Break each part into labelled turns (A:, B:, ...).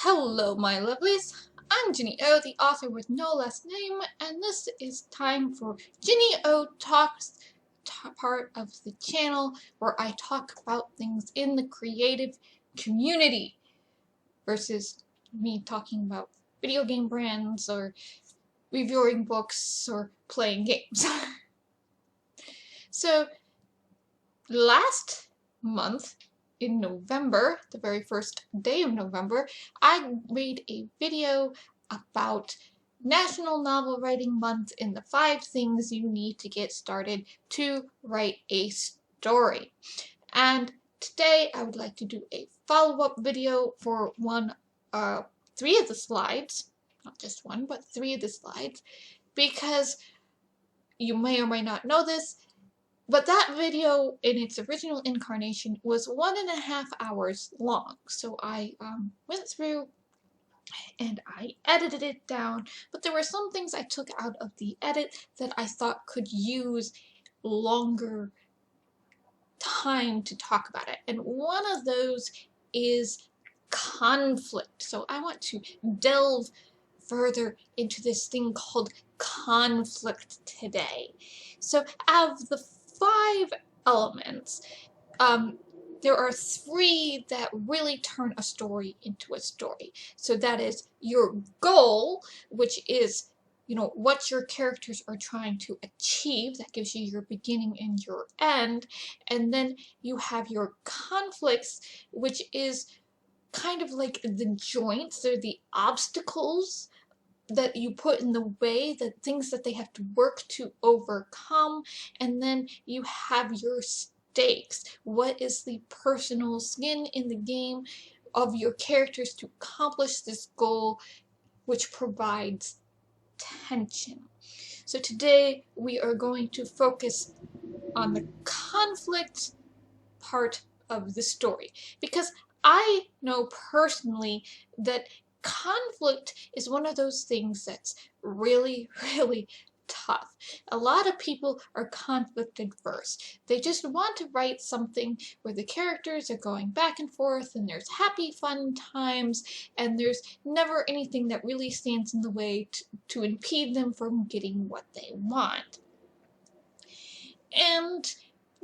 A: Hello, my lovelies. I'm Ginny O, the author with no last name, and this is time for Ginny O Talks, part of the channel where I talk about things in the creative community versus me talking about video game brands or reviewing books or playing games. So, last month, in November, the very first day of November, I made a video about National Novel Writing Month and the 5 things you need to get started to write a story. And today I would like to do a follow-up video for 3 of the slides, not just one, but 3 of the slides, because you may or may not know this, but that video, in its original incarnation, was 1.5 hours long. So I went through and I edited it down, but there were some things I took out of the edit that I thought could use longer time to talk about it. And one of those is conflict. So I want to delve further into this thing called conflict today. So of the 5 elements, there are 3 that really turn a story into a story. So that is your goal, which is, what your characters are trying to achieve. That gives you your beginning and your end. And then you have your conflicts, which is kind of like the joints or the obstacles that you put in the way, the things that they have to work to overcome. And then you have your stakes. What is the personal skin in the game of your characters to accomplish this goal, which provides tension. So today we are going to focus on the conflict part of the story, because I know personally that conflict is one of those things that's really, really tough. A lot of people are conflict adverse. They just want to write something where the characters are going back and forth and there's happy, fun times, and there's never anything that really stands in the way to impede them from getting what they want. And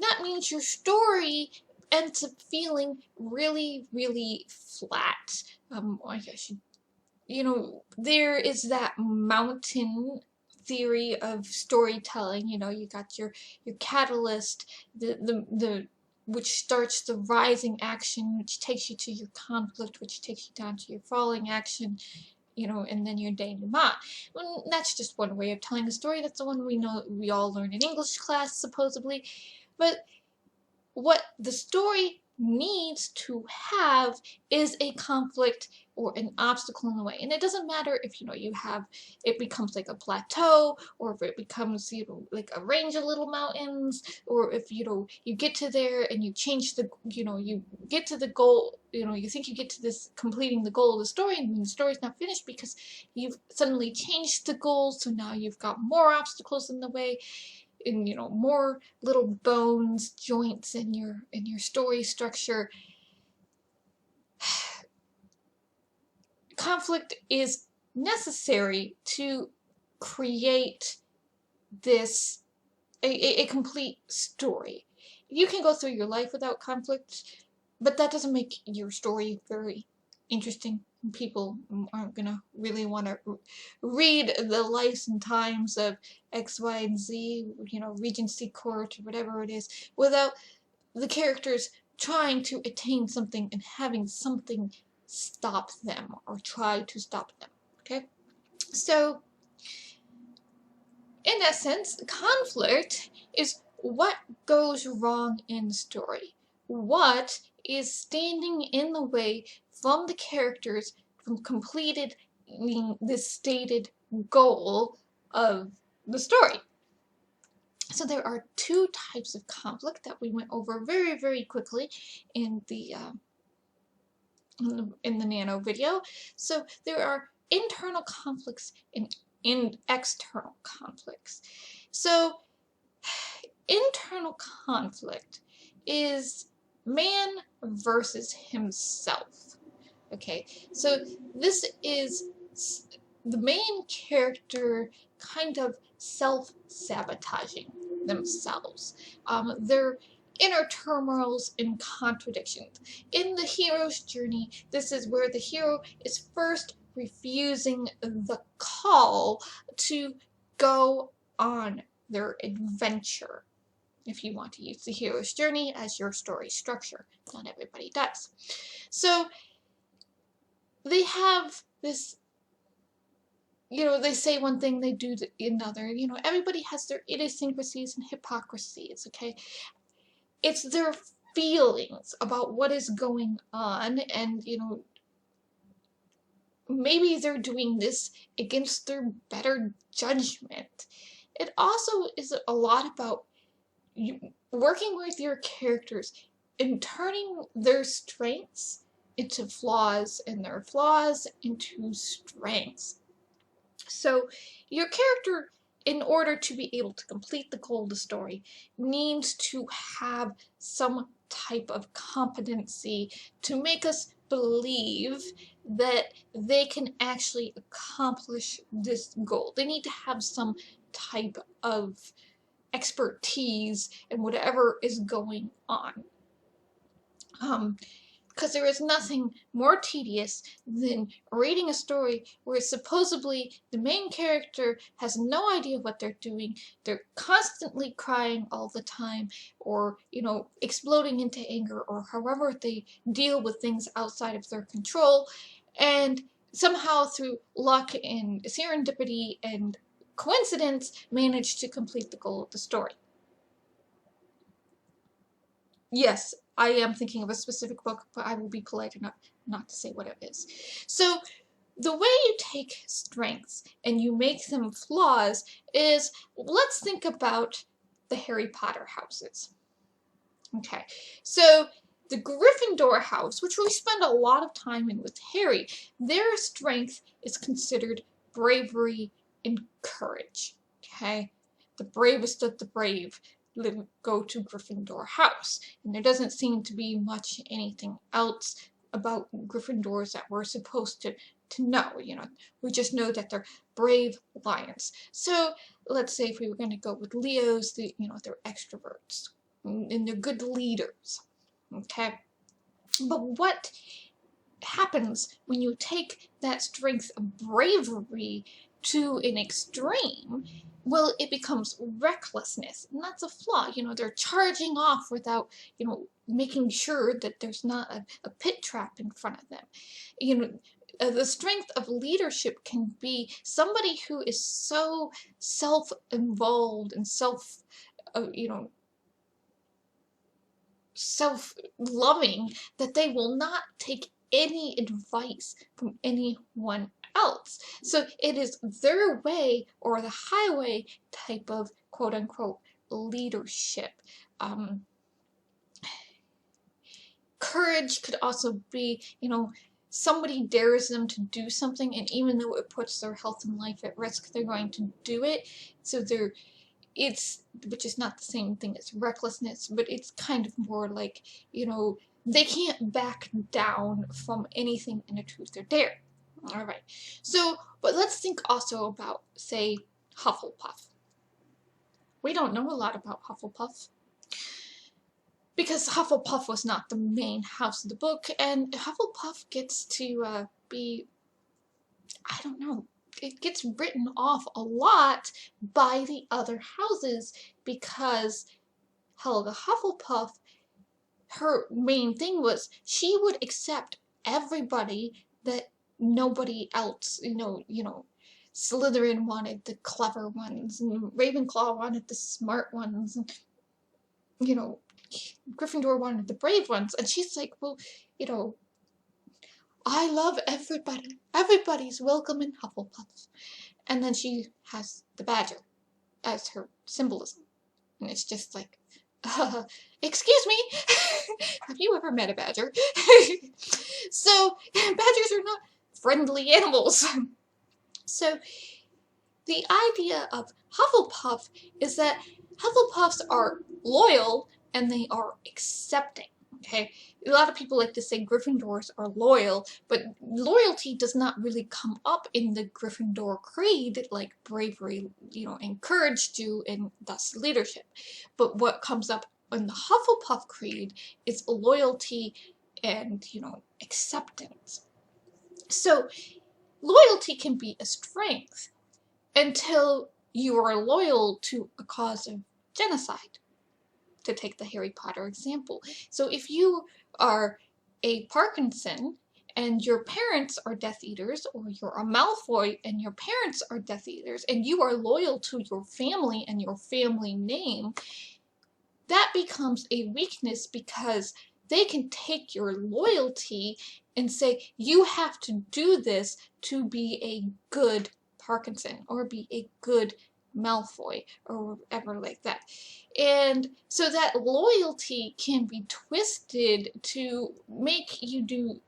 A: that means your story ends up feeling really, really flat. There is that mountain theory of storytelling. You got your catalyst, which starts the rising action, which takes you to your conflict, which takes you down to your falling action, and then your denouement. Well, that's just one way of telling a story. That's the one we all learn in English class, supposedly. But what the story needs to have is a conflict or an obstacle in the way. And it doesn't matter if it becomes like a plateau, or if it becomes like a range of little mountains, or if you get to there and you change the you get to the goal, you think you get to this completing the goal of the story, and the story's not finished because you've suddenly changed the goal, so now you've got more obstacles in the way, and more little bones, joints in your story structure. Conflict is necessary to create this a complete story. You can go through your life without conflict, but that doesn't make your story very interesting. People aren't gonna really want to read the lives and times of X, Y, and Z, Regency Court, or whatever it is, without the characters trying to attain something and having something stop them or try to stop them. Okay? So, in essence, conflict is what goes wrong in the story. What is standing in the way from the characters from completing the stated goal of the story. So there are 2 types of conflict that we went over very, very quickly in the Nano video. So there are internal conflicts and external conflicts. So internal conflict is man versus himself. Okay, so this is the main character kind of self-sabotaging themselves. Their inner turmoils and contradictions. In the hero's journey, this is where the hero is first refusing the call to go on their adventure. If you want to use the hero's journey as your story structure. Not everybody does. So they have this, they say one thing, they do another. Everybody has their idiosyncrasies and hypocrisies, okay? It's their feelings about what is going on, and, maybe they're doing this against their better judgment. It also is a lot about working with your characters and turning their strengths into flaws and their flaws into strengths. So your character, in order to be able to complete the goal of the story, needs to have some type of competency to make us believe that they can actually accomplish this goal. They need to have some type of expertise in whatever is going on. Because there is nothing more tedious than reading a story where supposedly the main character has no idea what they're doing, they're constantly crying all the time, or, exploding into anger, or however they deal with things outside of their control, and somehow through luck and serendipity and coincidence manage to complete the goal of the story. Yes, I am thinking of a specific book, but I will be polite enough not to say what it is. So, the way you take strengths and you make them flaws is, let's think about the Harry Potter houses. Okay, so the Gryffindor house, which we spend a lot of time in with Harry, their strength is considered bravery and courage. Okay, the bravest of the brave go to Gryffindor house, and there doesn't seem to be much anything else about Gryffindors that we're supposed to know. We just know that they're brave lions. So let's say if we were going to go with Leos, they're extroverts and they're good leaders. Okay, but what happens when you take that strength of bravery to an extreme? Well, it becomes recklessness, and that's a flaw. They're charging off without, making sure that there's not a pit trap in front of them. The strength of leadership can be somebody who is so self-involved and self-loving that they will not take any advice from anyone else. So it is their way or the highway type of quote-unquote leadership. Courage could also be, somebody dares them to do something, and even though it puts their health and life at risk, they're going to do it. So which is not the same thing as recklessness, but it's kind of more like, they can't back down from anything in a truth or dare. Alright, so, but let's think also about, say, Hufflepuff. We don't know a lot about Hufflepuff, because Hufflepuff was not the main house of the book, and Hufflepuff gets to be, I don't know, it gets written off a lot by the other houses, because Helga Hufflepuff, her main thing was she would accept everybody that nobody else, Slytherin wanted the clever ones, and Ravenclaw wanted the smart ones, and, Gryffindor wanted the brave ones, and she's like, well, I love everybody. Everybody's welcome in Hufflepuff. And then she has the badger as her symbolism. And it's just like, excuse me, have you ever met a badger? So, badgers are not friendly animals. So, the idea of Hufflepuff is that Hufflepuffs are loyal and they are accepting. Okay, a lot of people like to say Gryffindors are loyal, but loyalty does not really come up in the Gryffindor creed like bravery, and courage do, and thus leadership. But what comes up in the Hufflepuff creed is loyalty and, acceptance. So loyalty can be a strength until you are loyal to a cause of genocide, to take the Harry Potter example. So if you are a Parkinson and your parents are Death Eaters, or you're a Malfoy and your parents are Death Eaters, and you are loyal to your family and your family name, that becomes a weakness because they can take your loyalty and say, you have to do this to be a good Parkinson or be a good Malfoy or whatever like that. And so that loyalty can be twisted to make you do,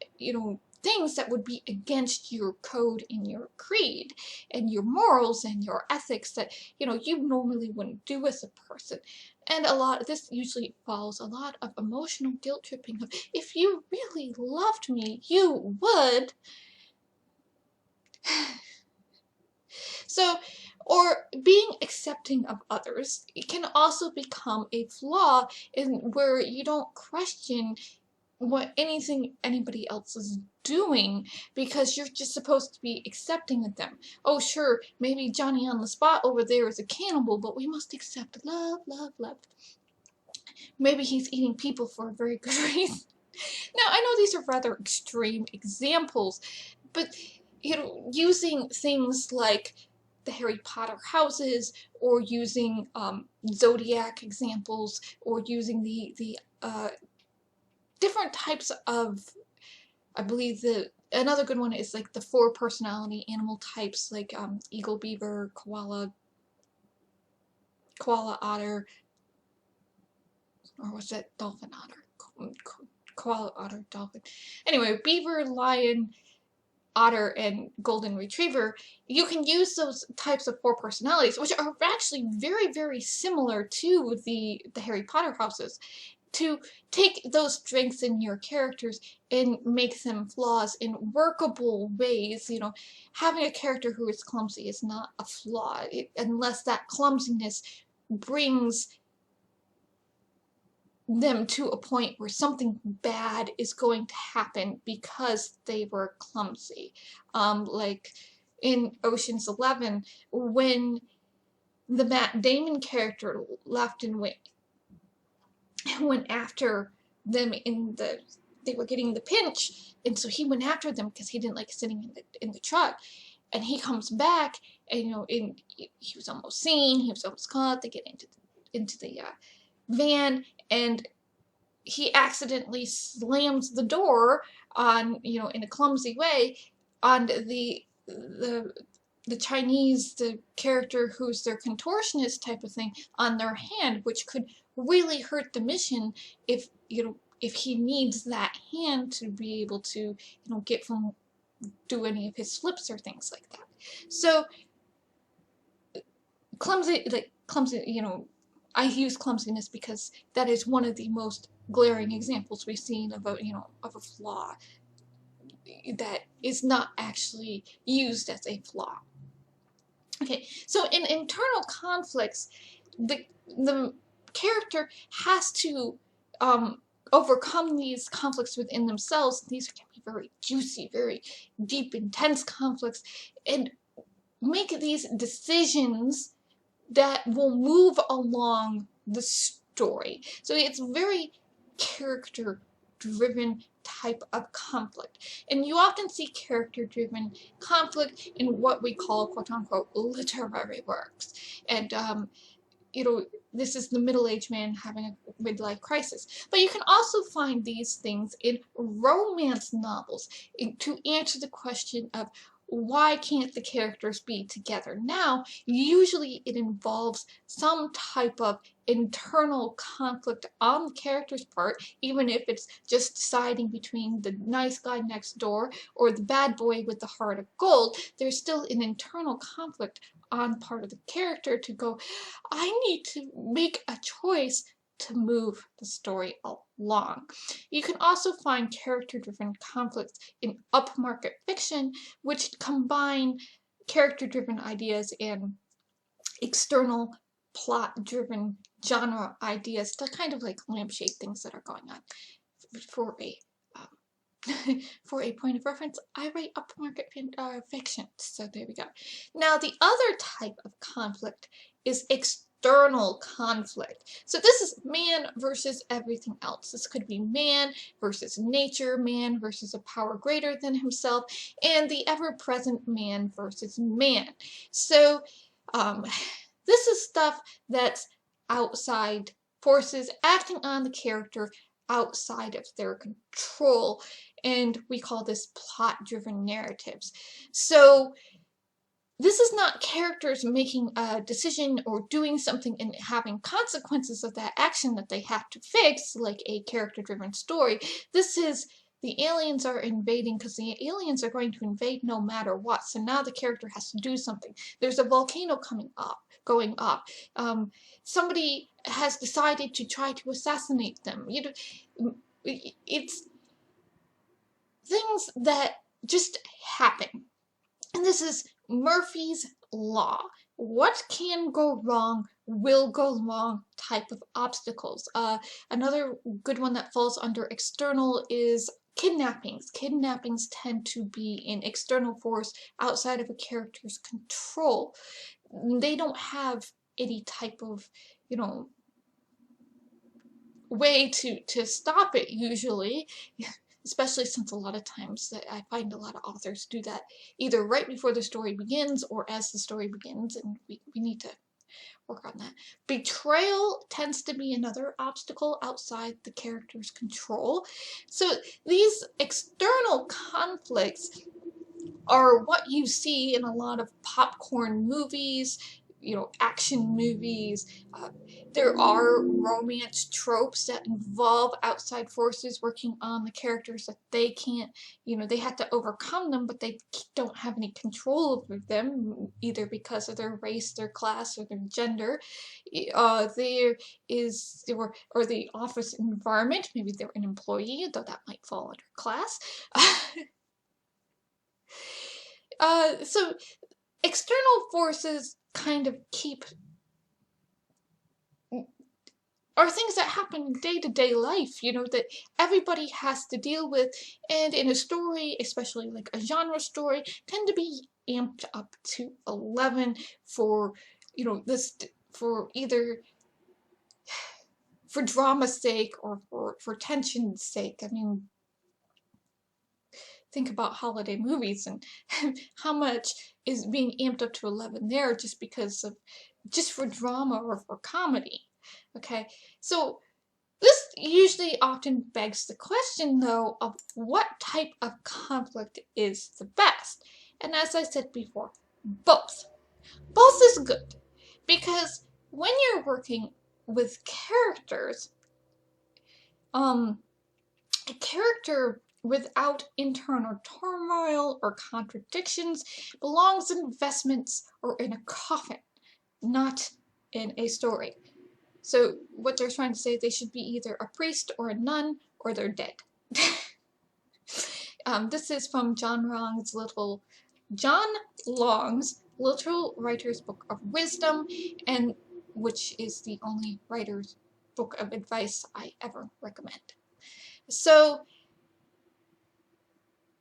A: things that would be against your code and your creed and your morals and your ethics that, you normally wouldn't do as a person. And this usually follows a lot of emotional guilt tripping of, if you really loved me, you would. So, or being accepting of others, it can also become a flaw in where you don't question what anybody else is doing, because you're just supposed to be accepting of them. Oh sure, maybe Johnny on the spot over there is a cannibal, but we must accept love, love, love. Maybe he's eating people for a very good reason. Now, I know these are rather extreme examples, but, using things like the Harry Potter houses, or using zodiac examples, or using the different types of, I believe another good one is like the 4 personality animal types, like eagle, beaver, koala, otter, or was that dolphin, otter? Koala, otter, dolphin. Anyway, beaver, lion, otter, and golden retriever. You can use those types of 4 personalities, which are actually very, very similar to the Harry Potter houses, to take those strengths in your characters and make them flaws in workable ways. Having a character who is clumsy is not a flaw, unless that clumsiness brings them to a point where something bad is going to happen because they were clumsy. Like in Ocean's 11, when the Matt Damon character left and went after them they were getting the pinch, and so he went after them because he didn't like sitting in the truck, and he comes back, and he was almost seen, he was almost caught. They get into the van, and he accidentally slams the door on, in a clumsy way, on the Chinese, the character who's their contortionist type of thing, on their hand, which could really hurt the mission if he needs that hand to be able to, do any of his flips or things like that. So clumsy, I use clumsiness because that is one of the most glaring examples we've seen of a flaw that is not actually used as a flaw. Okay, so in internal conflicts, the character has to overcome these conflicts within themselves. These can be very juicy, very deep, intense conflicts, and make these decisions that will move along the story. So it's very character-driven type of conflict. And you often see character-driven conflict in what we call, quote-unquote, literary works. And, this is the middle-aged man having a midlife crisis. But you can also find these things in romance novels to answer the question of, why can't the characters be together? Now, usually it involves some type of internal conflict on the character's part, even if it's just deciding between the nice guy next door or the bad boy with the heart of gold. There's still an internal conflict on part of the character to go, I need to make a choice to move the story along. You can also find character-driven conflicts in upmarket fiction, which combine character-driven ideas and external plot-driven genre ideas to kind of like lampshade things that are going on. For a for a point of reference, I write upmarket fiction, so there we go. Now, the other type of conflict is external conflict. So this is man versus everything else. This could be man versus nature, man versus a power greater than himself, and the ever-present man versus man. So this is stuff that's outside forces acting on the character outside of their control, and we call this plot-driven narratives. So this is not characters making a decision or doing something and having consequences of that action that they have to fix, like a character-driven story. This is the aliens are invading because the aliens are going to invade no matter what. So now the character has to do something. There's a volcano going up. Somebody has decided to try to assassinate them. You know, it's things that just happen. And this is Murphy's Law. What can go wrong will go wrong type of obstacles. Another good one that falls under external is kidnappings. Kidnappings tend to be an external force outside of a character's control. They don't have any type of, you know, way to stop it usually, especially since a lot of times that I find a lot of authors do that either right before the story begins or as the story begins, and we need to work on that. Betrayal tends to be another obstacle outside the character's control. So these external conflicts are what you see in a lot of popcorn movies, you know, action movies. There are romance tropes that involve outside forces working on the characters that they can't, you know, they have to overcome them, but they don't have any control over them, either because of their race, their class, or their gender. There is, or the office environment, maybe they're an employee, though that might fall under class. So external forces kind of are things that happen in day-to-day life, you know, that everybody has to deal with, and in a story, especially like a genre story, tend to be amped up to 11 for, you know, this, for either for drama's sake or for tension's sake. I mean, think about holiday movies and how much is being amped up to 11 there just because of, just for drama or for comedy. Okay, so this usually often begs the question, though, of what type of conflict is the best. And as I said before, both. Both is good, because when you're working with characters, a character without internal turmoil or contradictions belongs in investments or in a coffin, not in a story. So what they're trying to say, they should be either a priest or a nun, or they're dead. This is from John Long's Literal Writer's Book of Wisdom, and which is the only writer's book of advice I ever recommend. So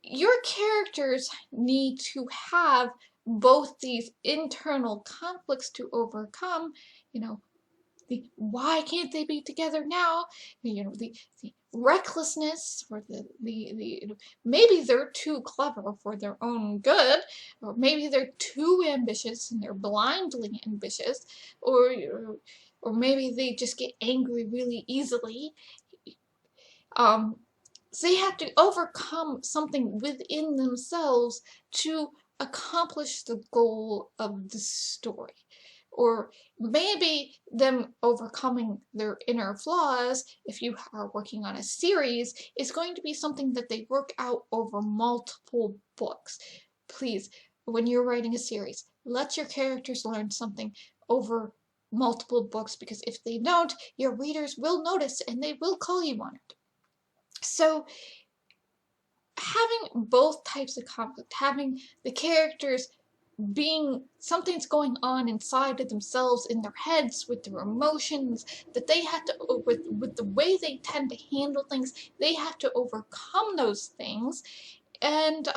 A: your characters need to have both these internal conflicts to overcome, you know, why can't they be together now? You know, the recklessness, or the maybe they're too clever for their own good, or maybe they're too ambitious and they're blindly ambitious, or maybe they just get angry really easily. So they have to overcome something within themselves to accomplish the goal of the story. Or maybe them overcoming their inner flaws, if you are working on a series, is going to be something that they work out over multiple books. Please, when you're writing a series, let your characters learn something over multiple books, because if they don't, your readers will notice and they will call you on it. So having both types of conflict, having the characters being something's going on inside of themselves, in their heads, with their emotions, that they have to, with the way they tend to handle things, they have to overcome those things. And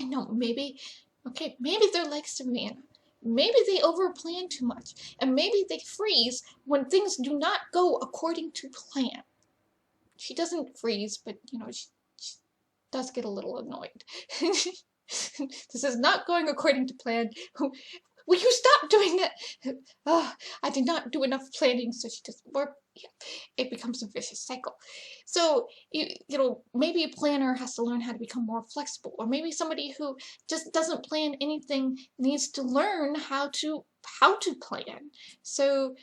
A: you know, maybe they're like Savannah. Maybe they overplan too much, and maybe they freeze when things do not go according to plan. She doesn't freeze, but you know, she does get a little annoyed. This is not going according to plan. Will you stop doing that? Oh, I did not do enough planning, so she just, or yeah, it becomes a vicious cycle. So you know, maybe a planner has to learn how to become more flexible, or maybe somebody who just doesn't plan anything needs to learn how to plan. So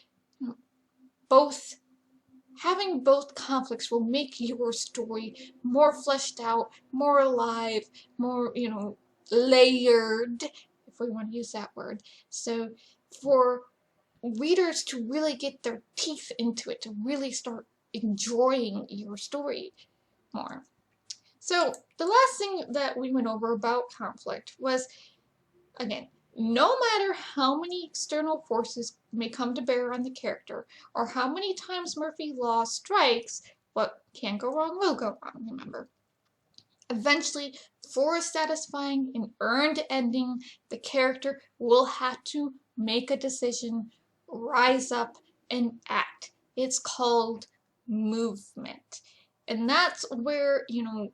A: having both conflicts will make your story more fleshed out, more alive, more, you know, layered, if we want to use that word. So for readers to really get their teeth into it, to really start enjoying your story more. So the last thing that we went over about conflict was, again, no matter how many external forces may come to bear on the character, or how many times Murphy's Law strikes, what can go wrong will go wrong, remember. Eventually, for a satisfying and earned ending, the character will have to make a decision, rise up, and act. It's called movement. And that's where, you know,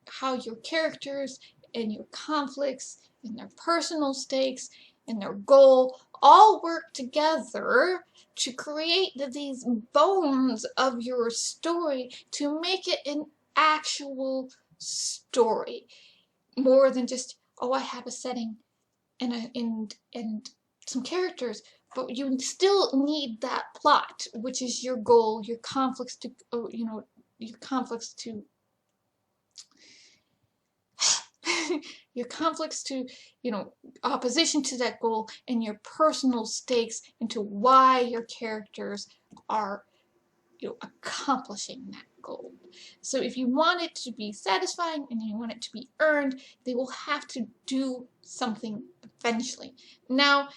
A: how your characters and your conflicts and their personal stakes and their goal all work together to create these bones of your story, to make it an actual story, more than just, oh, I have a setting and some characters, but you still need that plot, which is your goal, your conflicts to, you know, your conflicts to your conflicts to, you know, opposition to that goal, and your personal stakes into why your characters are, you know, accomplishing that goal. So if you want it to be satisfying and you want it to be earned, they will have to do something eventually. Now,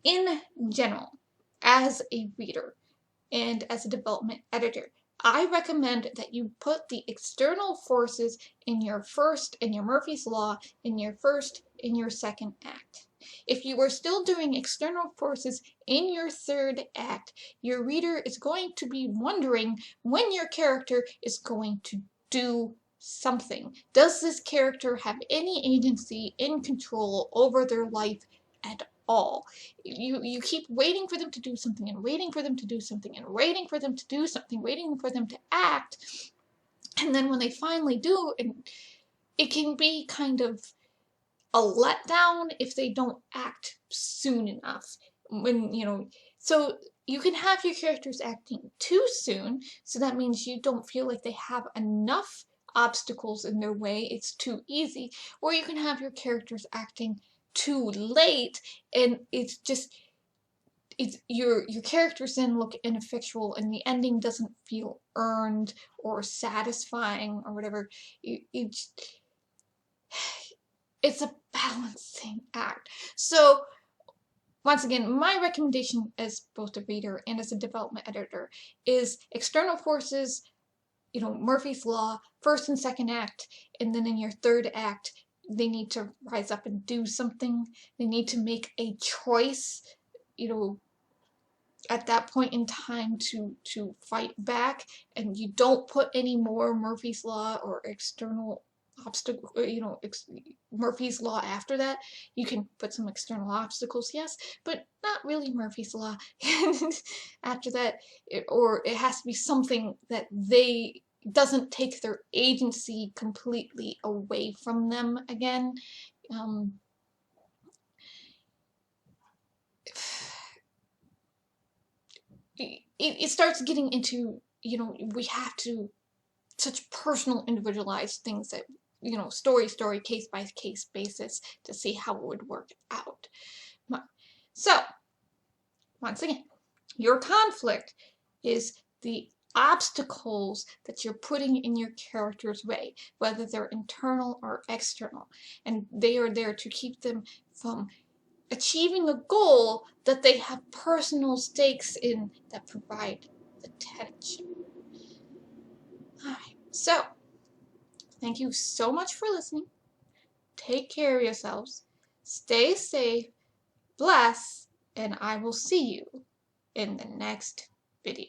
A: in general, as a reader and as a development editor, I recommend that you put the external forces in your Murphy's Law, in your first, in your second act. If you are still doing external forces in your third act, your reader is going to be wondering when your character is going to do something. Does this character have any agency in control over their life at all? You keep waiting for them to do something, and waiting for them to do something, and waiting for them to do something, waiting for them to act, and then when they finally do, and it can be kind of a letdown if they don't act soon enough. When, you know, so you can have your characters acting too soon, so that means you don't feel like they have enough obstacles in their way, it's too easy, or you can have your characters acting too late, and it's just, your characters then look ineffectual, and the ending doesn't feel earned or satisfying or whatever. It's a balancing act. So once again, my recommendation as both a reader and as a development editor is external forces, you know, Murphy's Law, first and second act, and then in your third act, they need to rise up and do something. They need to make a choice, you know, at that point in time to fight back, and you don't put any more Murphy's Law or external obstacle, you know, Murphy's Law after that. You can put some external obstacles, yes, but not really Murphy's Law after that, or it has to be something that doesn't take their agency completely away from them again. It starts getting into, you know, we have to, such personal individualized things that, you know, story, case by case basis to see how it would work out. So once again, your conflict is the obstacles that you're putting in your character's way, whether they're internal or external, and they are there to keep them from achieving a goal that they have personal stakes in that provide the tension. Alright, so thank you so much for listening. Take care of yourselves, stay safe, bless, and I will see you in the next video.